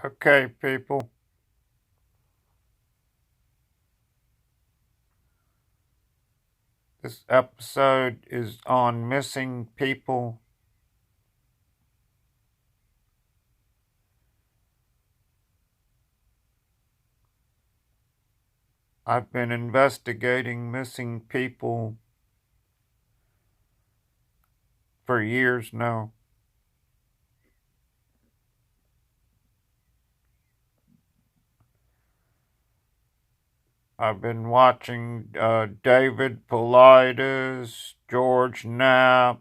Okay, people. This episode is on missing people. I've been investigating missing people for years now. I've been watching David Paulides, George Knapp,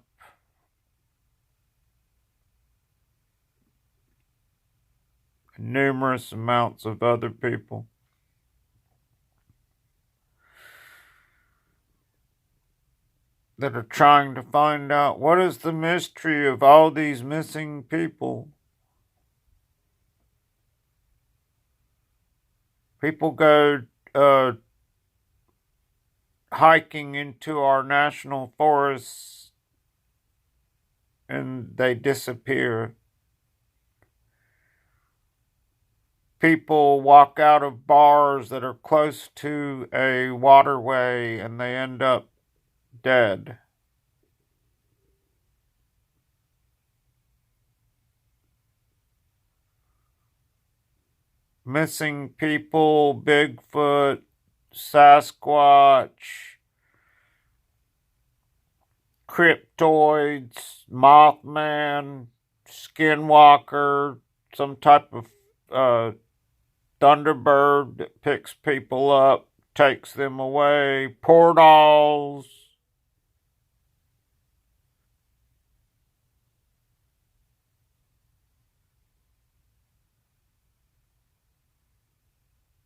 numerous amounts of other people that are trying to find out what is the mystery of all these missing people. People go uh, hiking into our national forests and they disappear. People walk out of bars that are close to a waterway and they end up dead. Missing people, Bigfoot, Sasquatch, cryptoids, Mothman, Skinwalker, some type of uh, Thunderbird that picks people up, takes them away, portals.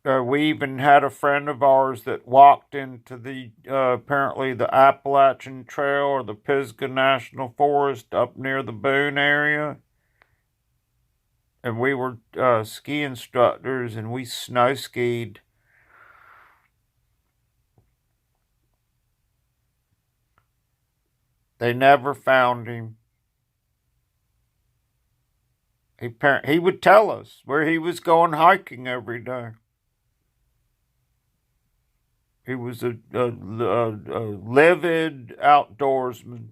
We even had a friend of ours that walked into the apparently the Appalachian Trail or the Pisgah National Forest up near the Boone area, and we were ski instructors, and we snow skied. They never found him. He would tell us where he was going hiking every day. He was a livid outdoorsman.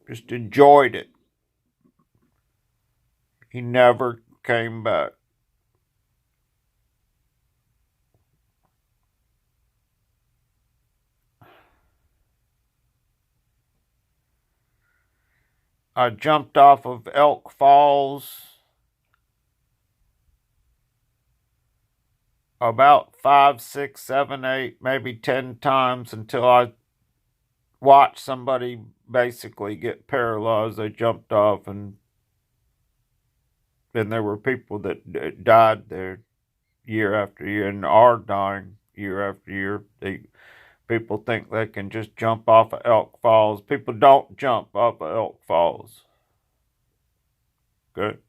Just enjoyed it. He never came back. I jumped off of Elk Falls about 5, 6, 7, 8, maybe 10 times until I watched somebody basically get paralyzed. They jumped off, and then there were people that died there year after year and are dying year after year. People think they can just jump off of Elk Falls. People don't jump off of Elk Falls. Good.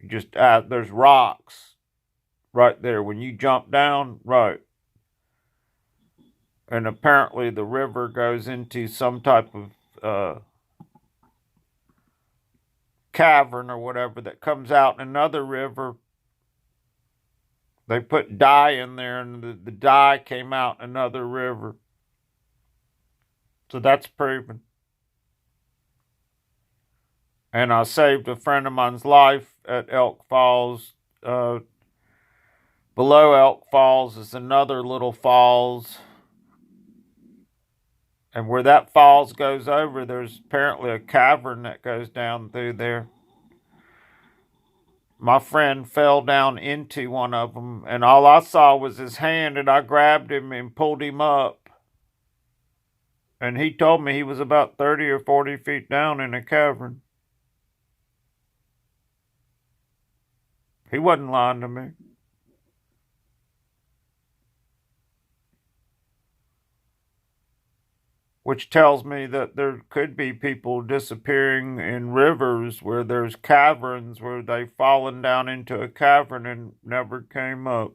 You just there's rocks right there when you jump down, right. And apparently the river goes into some type of cavern or whatever that comes out in another river. They put dye in there, and the dye came out in another river. So that's proven. And I saved a friend of mine's life at Elk Falls. Below Elk Falls is another little falls. And where that falls goes over, there's apparently a cavern that goes down through there. My friend fell down into one of them, and all I saw was his hand, and I grabbed him and pulled him up. And he told me he was about 30 or 40 feet down in a cavern. He wasn't lying to me. Which tells me that there could be people disappearing in rivers where there's caverns where they've fallen down into a cavern and never came up.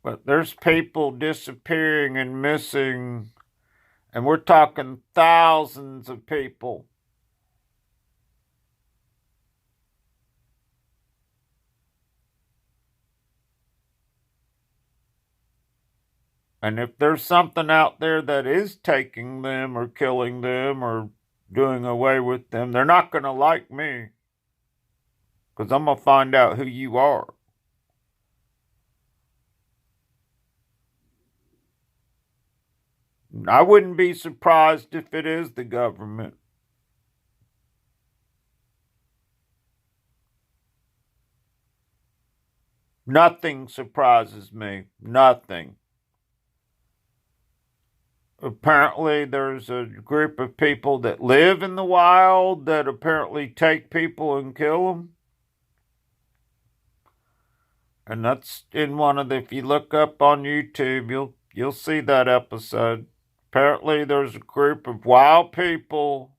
But there's people disappearing and missing And we're talking thousands of people. And if there's something out there that is taking them or killing them or doing away with them, they're not going to like me. Because I'm going to find out who you are. I wouldn't be surprised if it is the government. Nothing surprises me. Nothing. Apparently, there's a group of people that live in the wild that apparently take people and kill them. And that's in one of the, if you look up on YouTube, you'll see that episode. Apparently, there's a group of wild people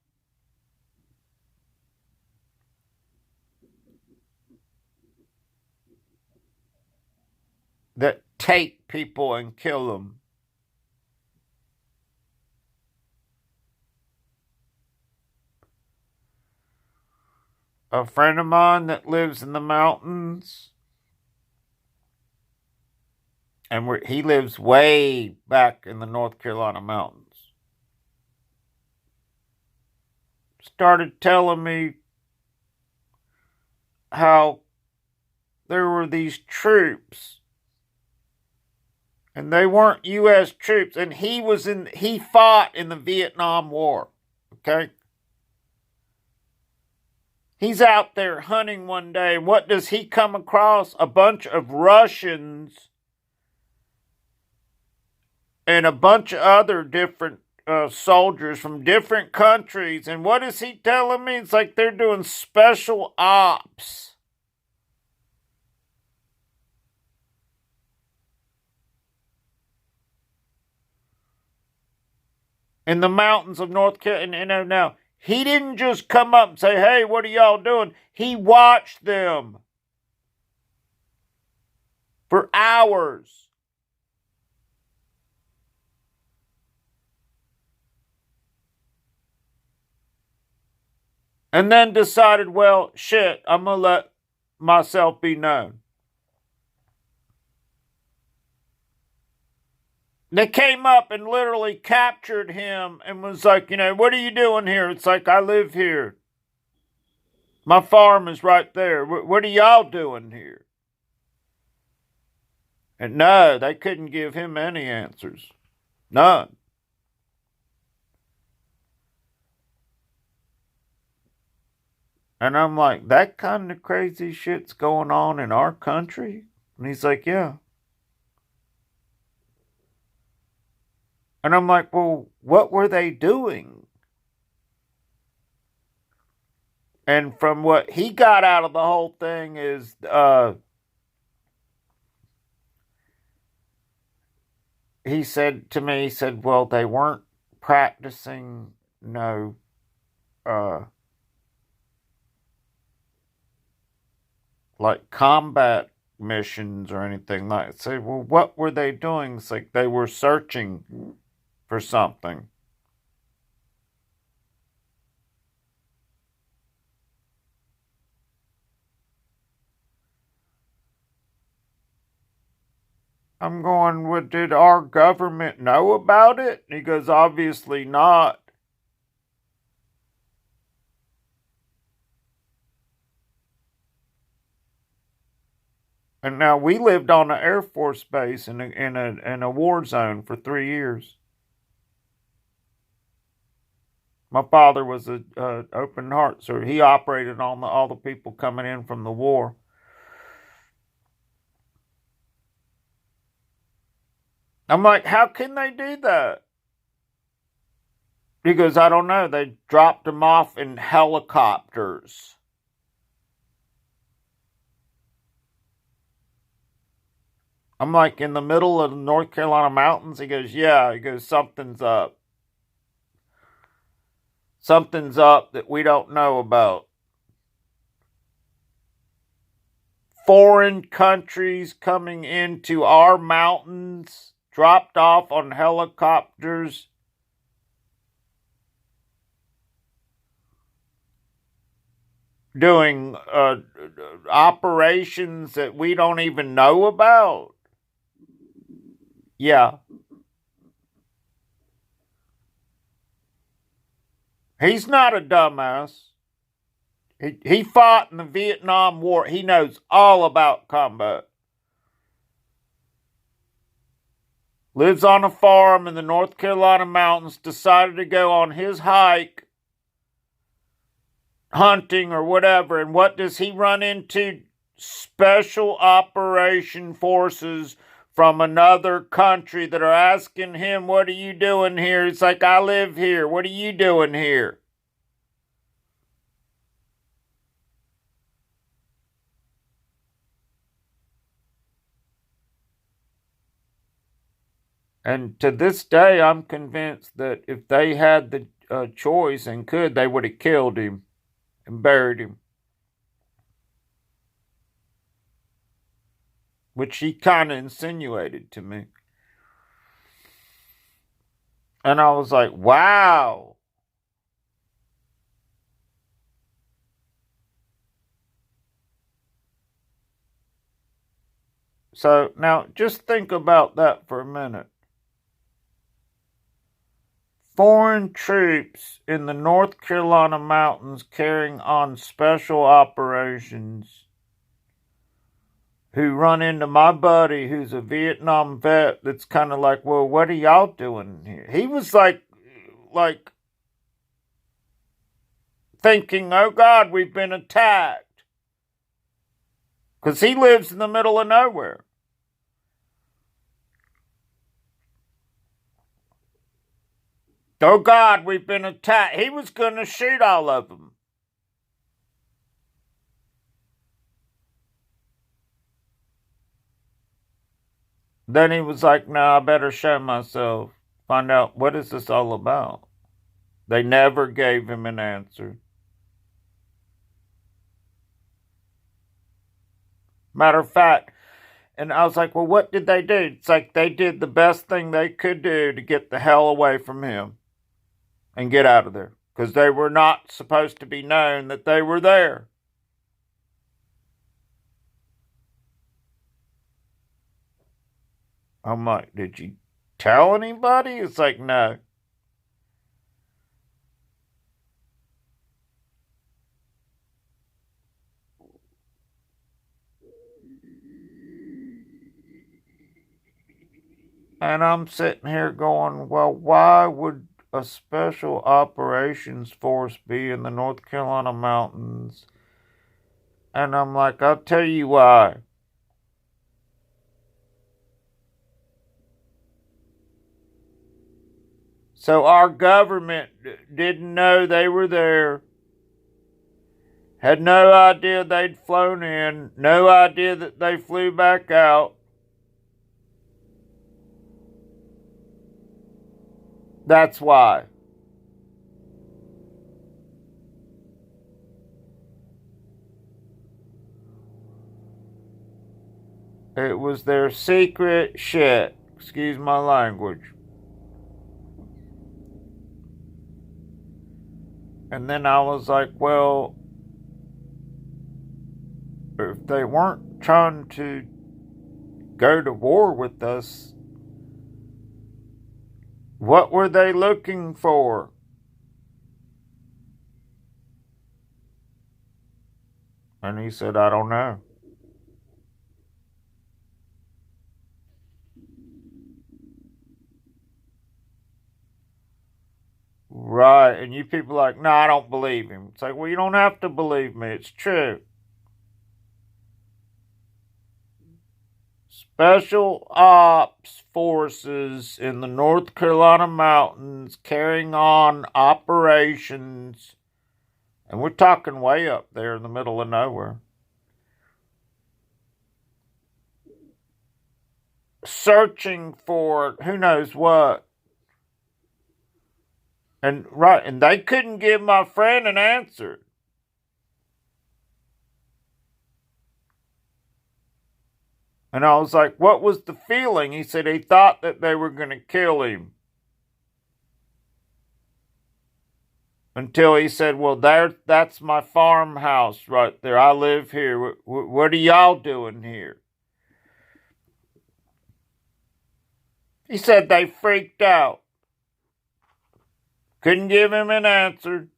that take people and kill them. A friend of mine that lives in the mountains, and he lives way back in the North Carolina mountains, started telling me how there were these troops, and they weren't U.S. troops, and he fought in the Vietnam War, okay? He's out there hunting one day, and what does he come across? A bunch of Russians and a bunch of other different soldiers from different countries. And what is he telling me? It's like they're doing special ops. In the mountains of North Carolina. Now, he didn't just come up and say, hey, what are y'all doing? He watched them for hours. And then decided, well, shit, I'm going to let myself be known. They came up and literally captured him and was like, what are you doing here? It's like, I live here. My farm is right there. What are y'all doing here? And no, they couldn't give him any answers. None. And I'm like, that kind of crazy shit's going on in our country? And he's like, yeah. And I'm like, well, what were they doing? And from what he got out of the whole thing is, he said to me, well, they weren't practicing, like combat missions or anything like that. Say, well, what were they doing? It's like they were searching for something. I'm going, well, did our government know about it? And he goes, obviously not. And now we lived on an Air Force base in a war zone for 3 years. My father was a open heart, so he operated on all the people coming in from the war. I'm like, how can they do that? He goes, I don't know. They dropped them off in helicopters. I'm like, in the middle of the North Carolina mountains? He goes, yeah. He goes, something's up. Something's up that we don't know about. Foreign countries coming into our mountains, dropped off on helicopters, doing operations that we don't even know about. Yeah. He's not a dumbass. He fought in the Vietnam War. He knows all about combat. Lives on a farm in the North Carolina mountains, decided to go on his hike, hunting or whatever, and what does he run into? Special operation forces from another country that are asking him, what are you doing here? It's like, I live here. What are you doing here? And to this day, I'm convinced that if they had the choice and could, they would have killed him and buried him. Which he kind of insinuated to me. And I was like, wow. So now just think about that for a minute. Foreign troops in the North Carolina mountains carrying on special operations who run into my buddy who's a Vietnam vet that's kind of like, well, what are y'all doing here? He was like thinking, oh God, we've been attacked. Because he lives in the middle of nowhere. Oh God, we've been attacked. He was going to shoot all of them. Then he was like, no, I better show myself. Find out, what is this all about? They never gave him an answer. Matter of fact, and I was like, well, what did they do? It's like they did the best thing they could do to get the hell away from him and get out of there. Because they were not supposed to be known that they were there. I'm like, did you tell anybody? It's like, no. And I'm sitting here going, well, why would a special operations force be in the North Carolina mountains? And I'm like, I'll tell you why. So our government didn't know they were there, had no idea they'd flown in, no idea that they flew back out. That's why. It was their secret shit. Excuse my language. And then I was like, well, if they weren't trying to go to war with us, what were they looking for? And he said, I don't know. Right, and you people are like, no, I don't believe him. It's like, well, you don't have to believe me. It's true. Special ops forces in the North Carolina mountains carrying on operations, and we're talking way up there in the middle of nowhere, searching for who knows what. And right, and they couldn't give my friend an answer. And I was like, what was the feeling? He said he thought that they were going to kill him. until he said, well, that's my farmhouse right there. I live here. What are y'all doing here? He said they freaked out. Couldn't give him an answer.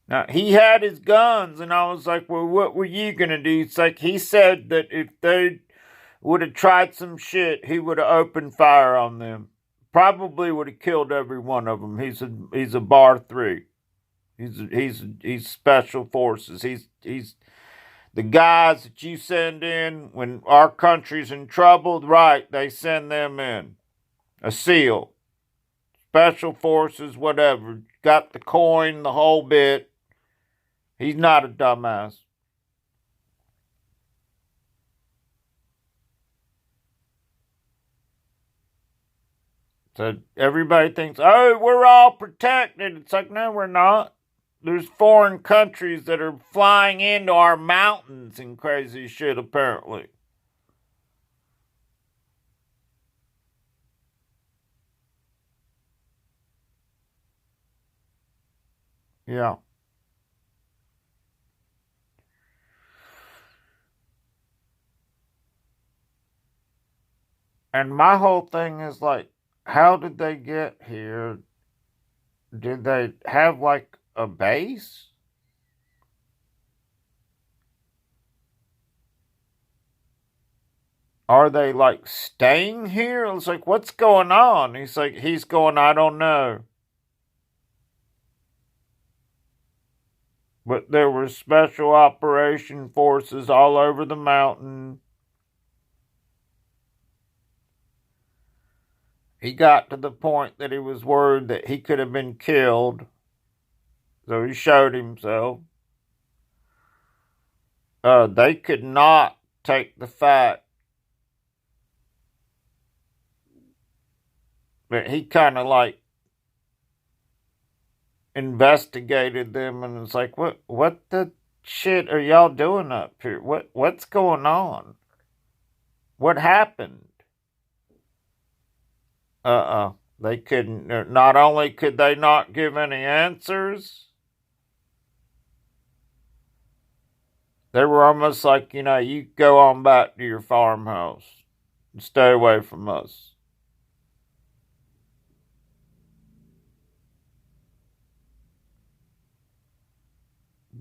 Now, he had his guns, and I was like, well, what were you going to do? It's like he said that if they would have tried some shit, he would have opened fire on them. Probably would have killed every one of them. He's a bar 3. He's special forces. He's the guys that you send in when our country's in trouble, right, they send them in. A SEAL. Special forces, whatever. Got the coin, the whole bit. He's not a dumbass. So everybody thinks, oh, we're all protected. It's like, no, we're not. There's foreign countries that are flying into our mountains and crazy shit, apparently. Yeah. And my whole thing is like, how did they get here? Did they have like a base? Are they like staying here? It's like, what's going on? He's going, I don't know. But there were special operation forces all over the mountain. He got to the point that he was worried that he could have been killed. So he showed himself. They could not take the fact that he kind of like investigated them, and it's like, what the shit are y'all doing up here? What's going on? What happened? They couldn't. Not only could they not give any answers, they were almost like, you go on back to your farmhouse and stay away from us.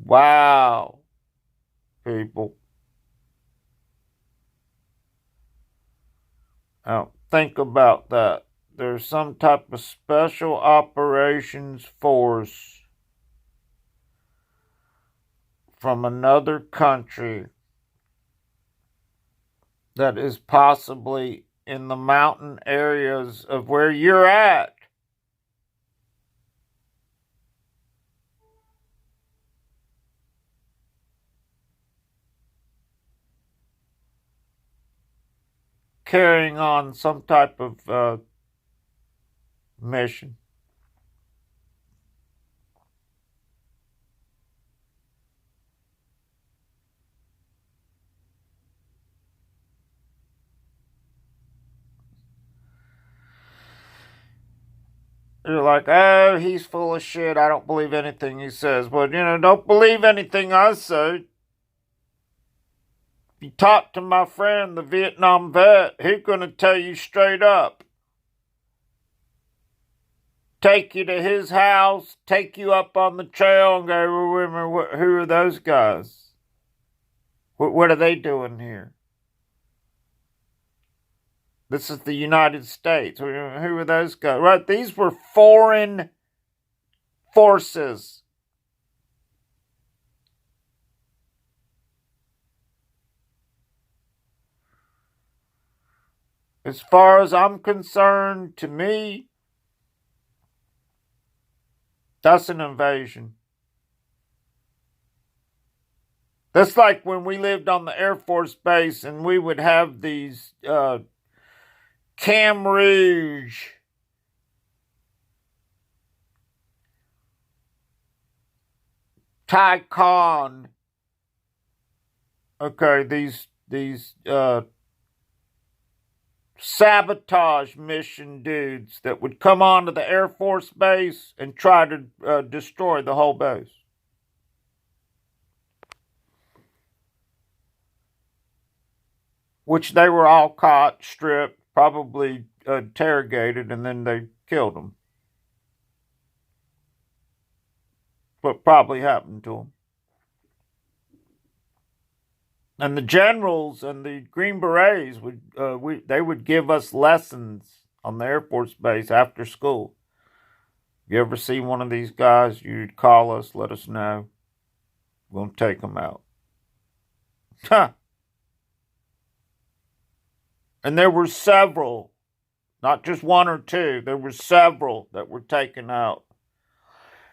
Wow, people. Now, think about that. There's some type of special operations force from another country that is possibly in the mountain areas of where you're at. Carrying on some type of mission. You're like, oh, he's full of shit. I don't believe anything he says. Well, don't believe anything I say. If you talk to my friend, the Vietnam vet, he's going to tell you straight up. Take you to his house, take you up on the trail, and go, who are those guys? What are they doing here? This is the United States. Who are those guys? Right, these were foreign forces. As far as I'm concerned, to me, that's an invasion. That's like when we lived on the Air Force Base and we would have these Cam Rouge Tycon. Okay, these sabotage mission dudes that would come onto the Air Force base and try to destroy the whole base. Which they were all caught, stripped, probably interrogated, and then they killed them. What probably happened to them. And the generals and the Green Berets would give us lessons on the Air Force Base after school. You ever see one of these guys, you'd call us, let us know. We'll take them out. Huh. And there were several, not just one or two, there were several that were taken out.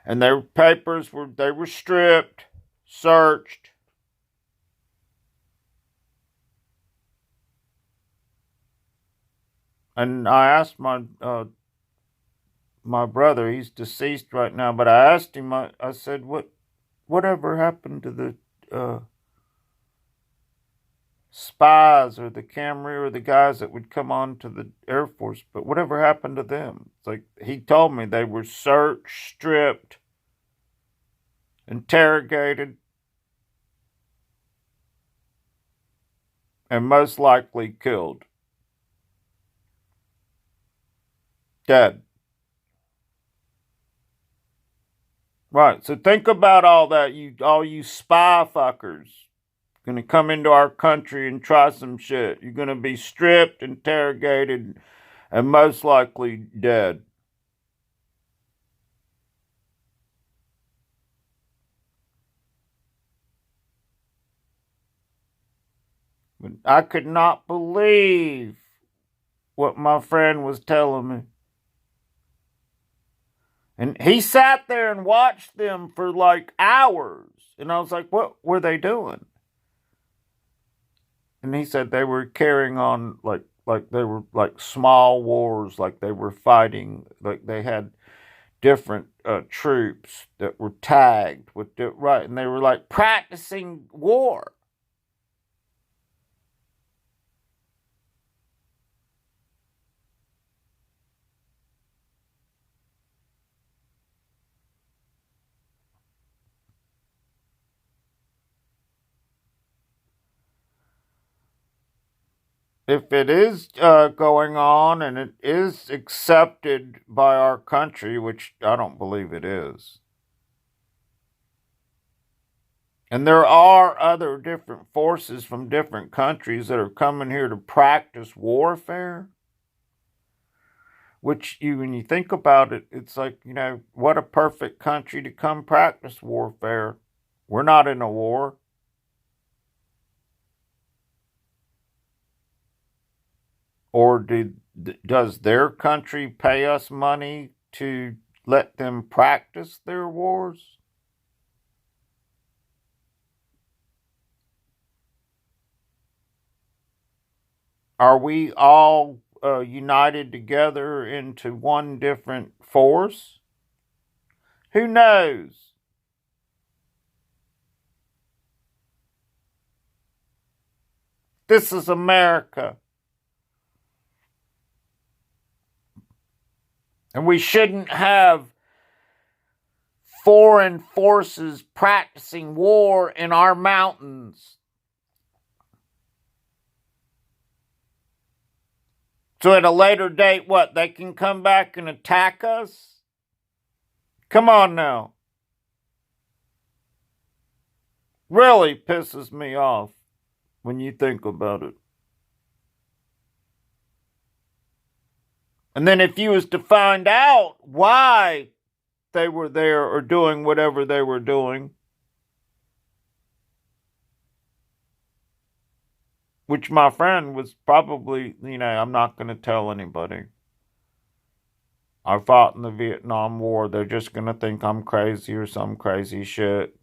And their papers were stripped, searched. And I asked my brother, he's deceased right now, but I asked him, I said, whatever happened to the spies or the camera or the guys that would come on to the Air Force, but whatever happened to them? It's like, he told me they were searched, stripped, interrogated, and most likely killed. Dead. Right, so think about all that, all you spy fuckers gonna come into our country and try some shit. You're gonna be stripped, interrogated, and most likely dead. But I could not believe what my friend was telling me. And he sat there and watched them for like hours. And I was like, what were they doing? And he said they were carrying on like they were like small wars, like they were fighting, like they had different troops that were tagged with right, and they were like practicing war. If it is going on and it is accepted by our country, which I don't believe it is, and there are other different forces from different countries that are coming here to practice warfare, which when you think about it, it's like, what a perfect country to come practice warfare. We're not in a war. Or does their country pay us money to let them practice their wars? Are we all united together into one different force? Who knows? This is America. And we shouldn't have foreign forces practicing war in our mountains. So at a later date, what, they can come back and attack us? Come on now. Really pisses me off when you think about it. And then if you was to find out why they were there or doing whatever they were doing, which my friend was probably, I'm not going to tell anybody. I fought in the Vietnam War. They're just going to think I'm crazy or some crazy shit.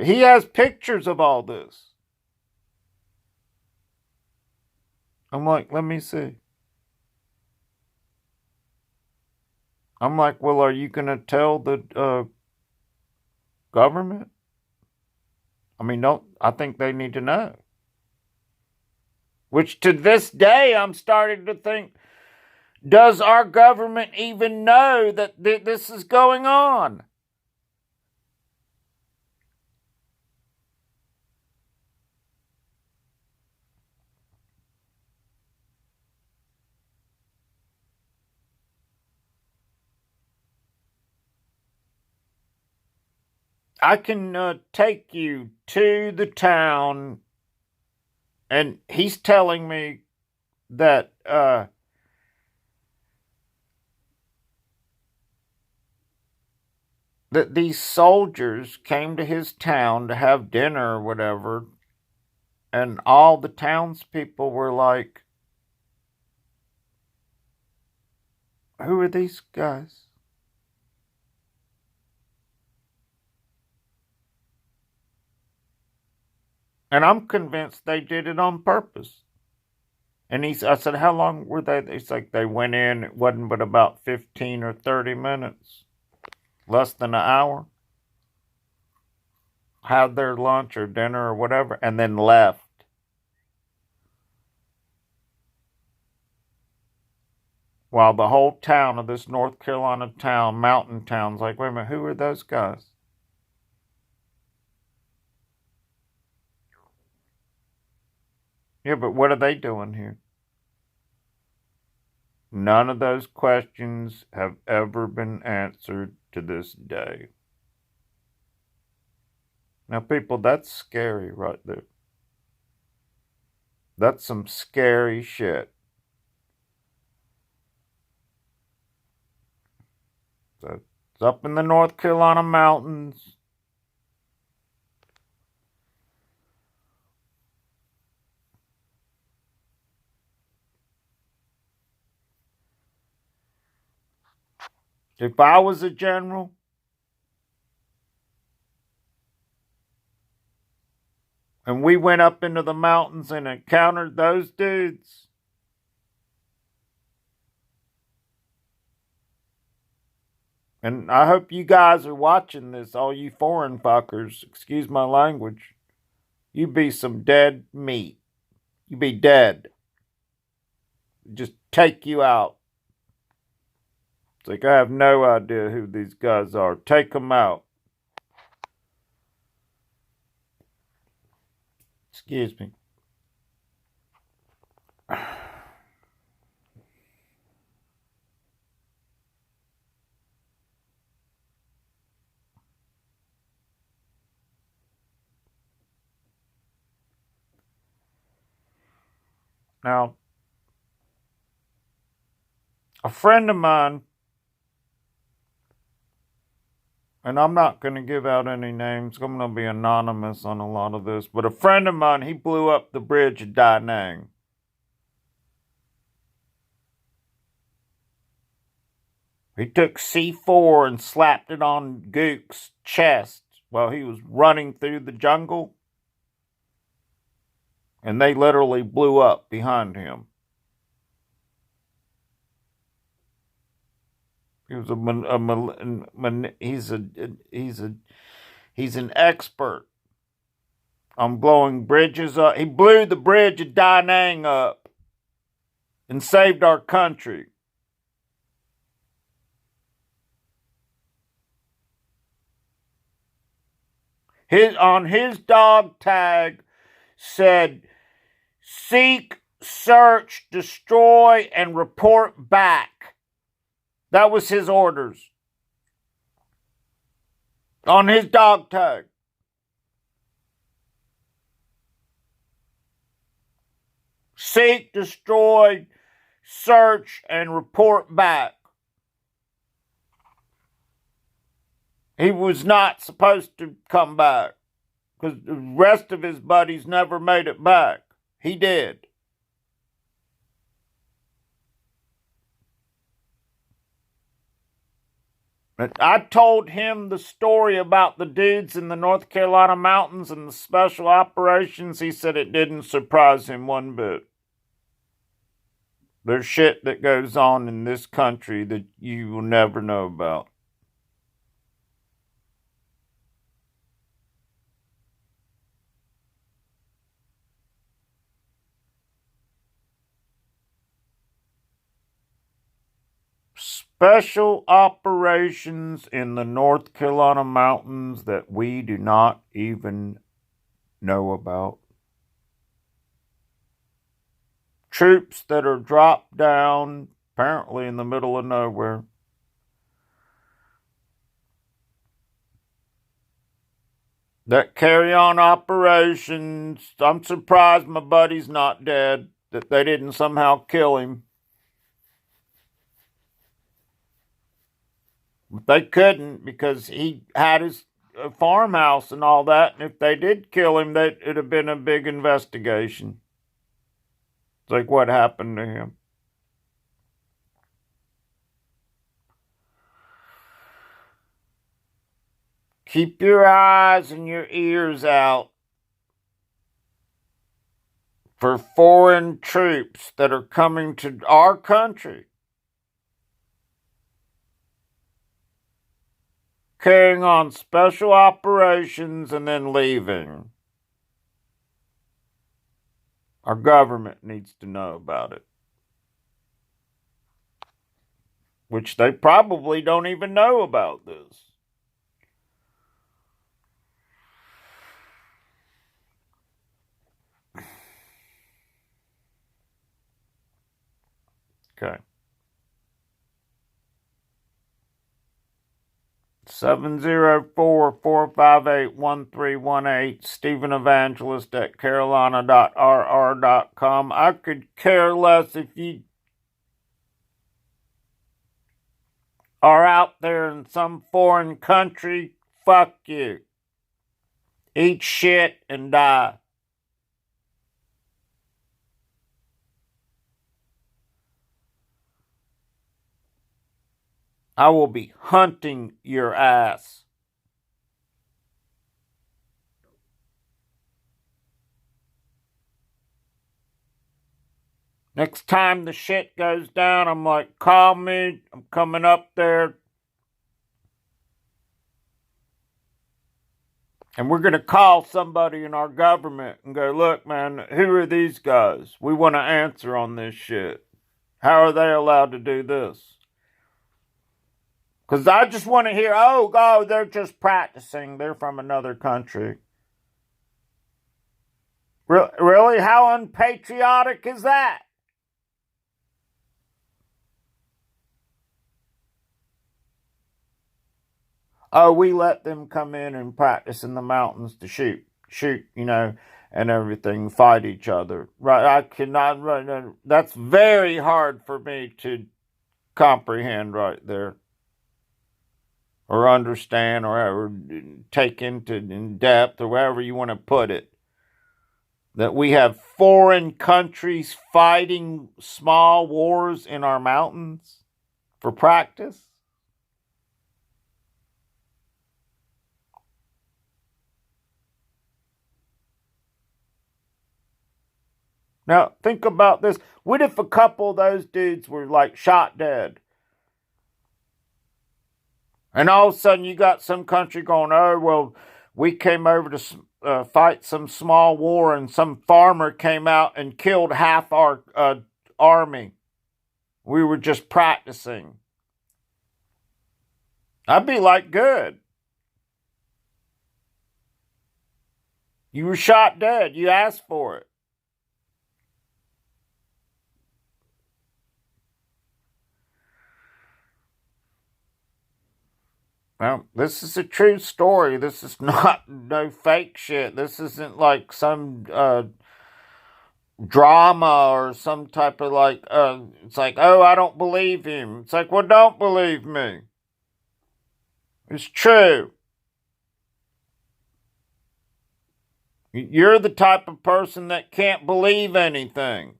He has pictures of all this. I'm like, let me see. I'm like, well, are you going to tell the government? I mean, I think they need to know. Which to this day, I'm starting to think, does our government even know that this is going on? I can take you to the town, and he's telling me that that these soldiers came to his town to have dinner or whatever, and all the townspeople were like, "Who are these guys?" And I'm convinced they did it on purpose. And I said, how long were they? It's like they went in, it wasn't but about 15 or 30 minutes, less than an hour, had their lunch or dinner or whatever, and then left. While the whole town of this North Carolina town, mountain town's like, wait a minute, who are those guys? Yeah, but what are they doing here? None of those questions have ever been answered to this day. Now, people, that's scary right there. That's some scary shit. So it's up in the North Carolina mountains. If I was a general, and we went up into the mountains and encountered those dudes, and I hope you guys are watching this, all you foreign fuckers, excuse my language, you be some dead meat. You be dead. Just take you out. It's like, I have no idea who these guys are. Take them out. Excuse me. Now, a friend of mine, and I'm not going to give out any names, I'm going to be anonymous on a lot of this, but a friend of mine, he blew up the bridge at Da Nang. He took C4 and slapped it on Gook's chest while he was running through the jungle, and they literally blew up behind him. He was he's an expert on blowing bridges up. He blew the bridge of Da Nang up and saved our country. On his dog tag said, seek, search, destroy, and report back. That was his orders. On his dog tag. Seek, destroy, search, and report back. He was not supposed to come back because the rest of his buddies never made it back. He did. I told him the story about the dudes in the North Carolina mountains and the special operations. He said it didn't surprise him one bit. There's shit that goes on in this country that you will never know about. Special operations in the North Carolina mountains that we do not even know about. Troops that are dropped down, apparently in the middle of nowhere. That carry on operations. I'm surprised my buddy's not dead, that they didn't somehow kill him. But they couldn't because he had his farmhouse and all that. And if they did kill him, it'd have been a big investigation. It's like, what happened to him? Keep your eyes and your ears out for foreign troops that are coming to our country, carrying on special operations and then leaving. Our government needs to know about it. Which they probably don't even know about this. Okay. 704-458-1318, Stephen Evangelist at carolina.rr.com. I could care less if you are out there in some foreign country. Fuck you. Eat shit and die. I will be hunting your ass. Next time the shit goes down, I'm like, call me. I'm coming up there. And we're going to call somebody in our government and go, look, man, who are these guys? We want to answer on this shit. How are they allowed to do this? Because I just want to hear, oh, they're just practicing. They're from another country. Really? How unpatriotic is that? Oh, we let them come in and practice in the mountains to shoot, and everything, fight each other. Right? I cannot, that's very hard for me to comprehend right there. Or understand, or take into in depth, or wherever you want to put it. That we have foreign countries fighting small wars in our mountains for practice. Now, think about this. What if a couple of those dudes were like shot dead? And all of a sudden you got some country going, oh, well, we came over to fight some small war and some farmer came out and killed half our army. We were just practicing. I'd be like, good. You were shot dead. You asked for it. Well, this is a true story. This is not no fake shit. This isn't like some drama or some type of it's like, oh, I don't believe him. It's like, well, don't believe me. It's true. You're the type of person that can't believe anything.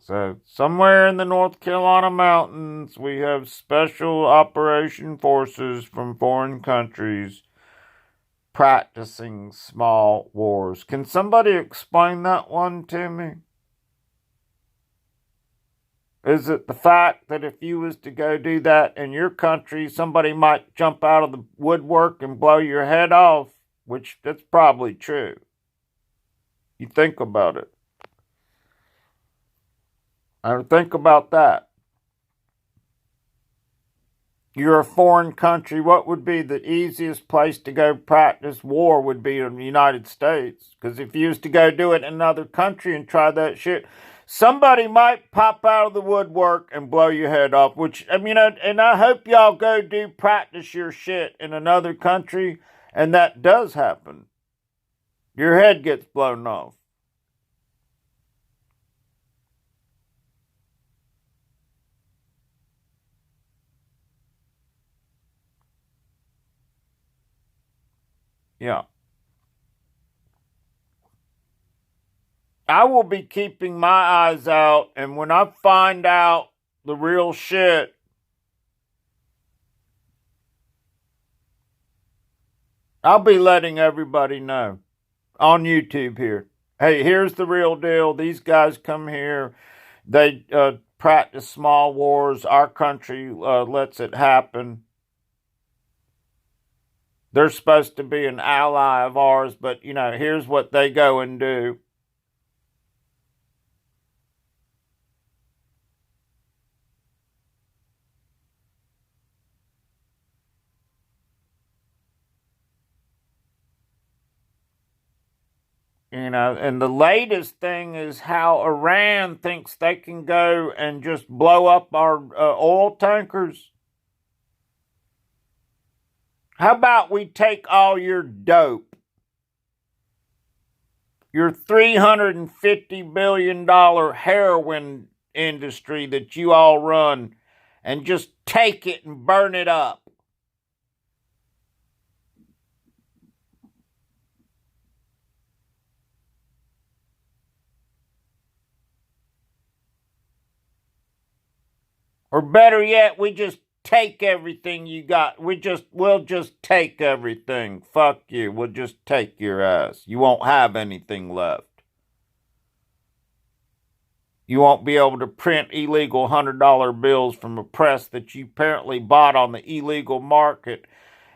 So, somewhere in the North Carolina mountains, we have special operation forces from foreign countries practicing small wars. Can somebody explain that one to me? Is it the fact that if you was to go do that in your country, somebody might jump out of the woodwork and blow your head off? Which, that's probably true. You think about it. I think about that. You're a foreign country. What would be the easiest place to go practice war would be in the United States. Because if you used to go do it in another country and try that shit, somebody might pop out of the woodwork and blow your head off. Which, I mean, and I hope y'all go do practice your shit in another country, and that does happen. Your head gets blown off. Yeah. I will be keeping my eyes out, and when I find out the real shit, I'll be letting everybody know on YouTube here. Hey, here's the real deal. These guys come here. They practice small wars. Our country lets it happen. They're supposed to be an ally of ours, but, here's what they go and do. And the latest thing is how Iran thinks they can go and just blow up our oil tankers. How about we take all your dope, your $350 billion heroin industry that you all run, and just take it and burn it up? Or better yet, we just take everything you got. We'll just take everything. Fuck you. We'll just take your ass. You won't have anything left. You won't be able to print illegal $100 bills from a press that you apparently bought on the illegal market.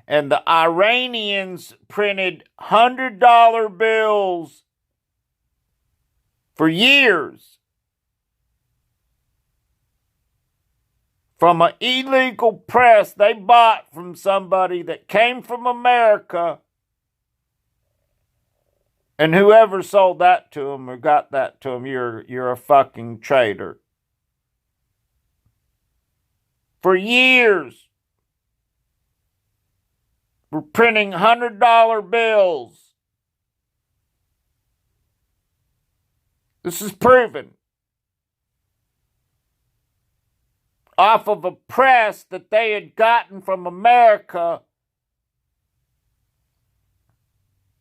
And the Iranians printed $100 bills for years from an illegal press they bought from somebody that came from America. And whoever sold that to them or got that to them, you're a fucking traitor. For years, we're printing $100 bills. This is proven. Off of a press that they had gotten from America,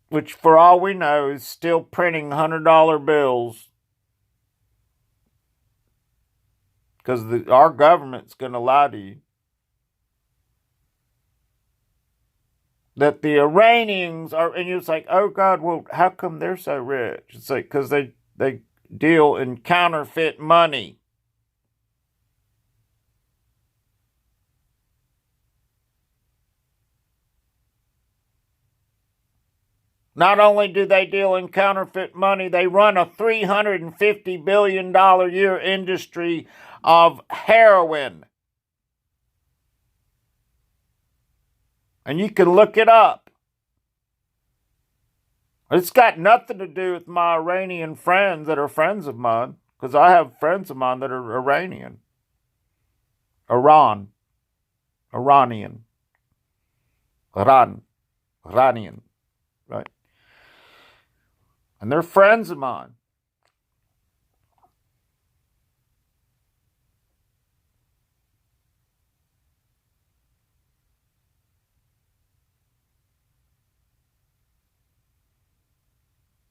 which for all we know is still printing $100 bills. Because our government's going to lie to you. That the Iranians are, and it's like, oh God, well, how come they're so rich? It's like, because they deal in counterfeit money. Not only do they deal in counterfeit money, they run a $350 billion a year industry of heroin. And you can look it up. It's got nothing to do with my Iranian friends that are friends of mine, because I have friends of mine that are Iranian. Iranian. Iranian. Right? And they're friends of mine.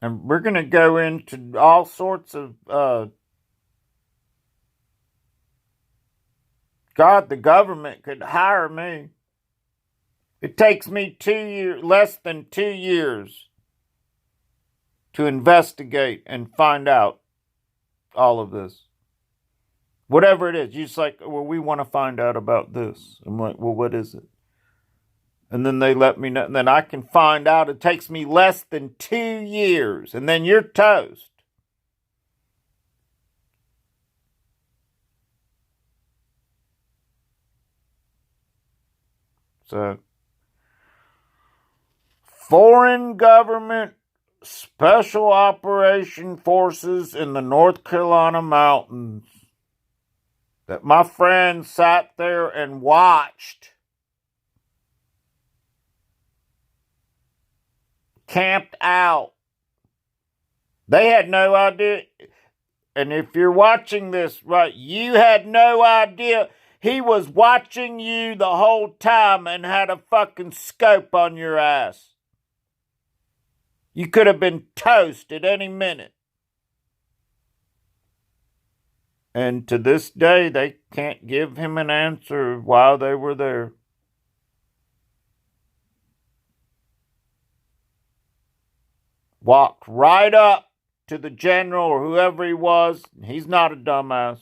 And we're going to go into all sorts of, God, the government could hire me. It takes me less than 2 years to investigate and find out all of this. Whatever it is, you're just like, well, we want to find out about this. I'm like, well, what is it? And then they let me know. And then I can find out it takes me less than 2 years. And then you're toast. So, foreign government special operation forces in the North Carolina mountains that my friend sat there and watched, camped out. They had no idea. And if you're watching this, right, you had no idea he was watching you the whole time and had a fucking scope on your ass. You could have been toast at any minute. And to this day, they can't give him an answer while they were there. Walked right up to the general or whoever he was. He's not a dumbass.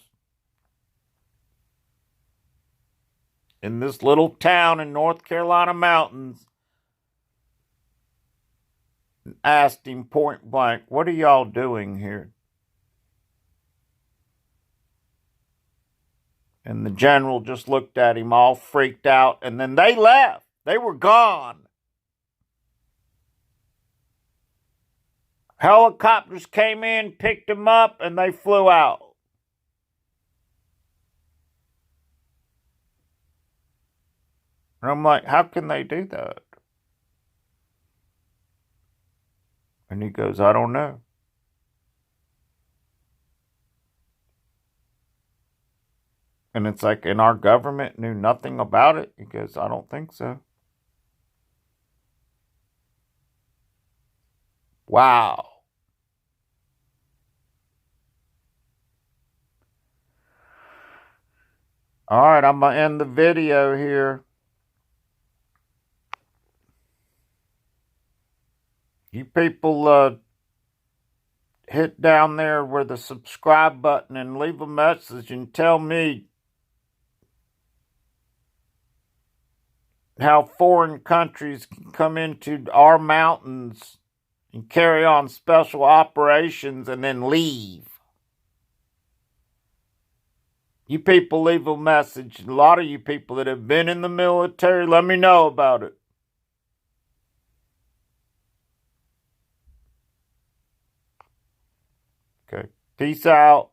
In this little town in North Carolina mountains, asked him point blank, "What are y'all doing here?" And the general just looked at him all freaked out, and then they left. They were gone. Helicopters came in, picked them up, and they flew out. And I'm like, how can they do that? And he goes, I don't know. And it's like, and our government knew nothing about it? He goes, I don't think so. Wow. All right, I'm going to end the video here. You people hit down there where the subscribe button and leave a message and tell me how foreign countries can come into our mountains and carry on special operations and then leave. You people leave a message. A lot of you people that have been in the military, let me know about it. Okay. Peace out.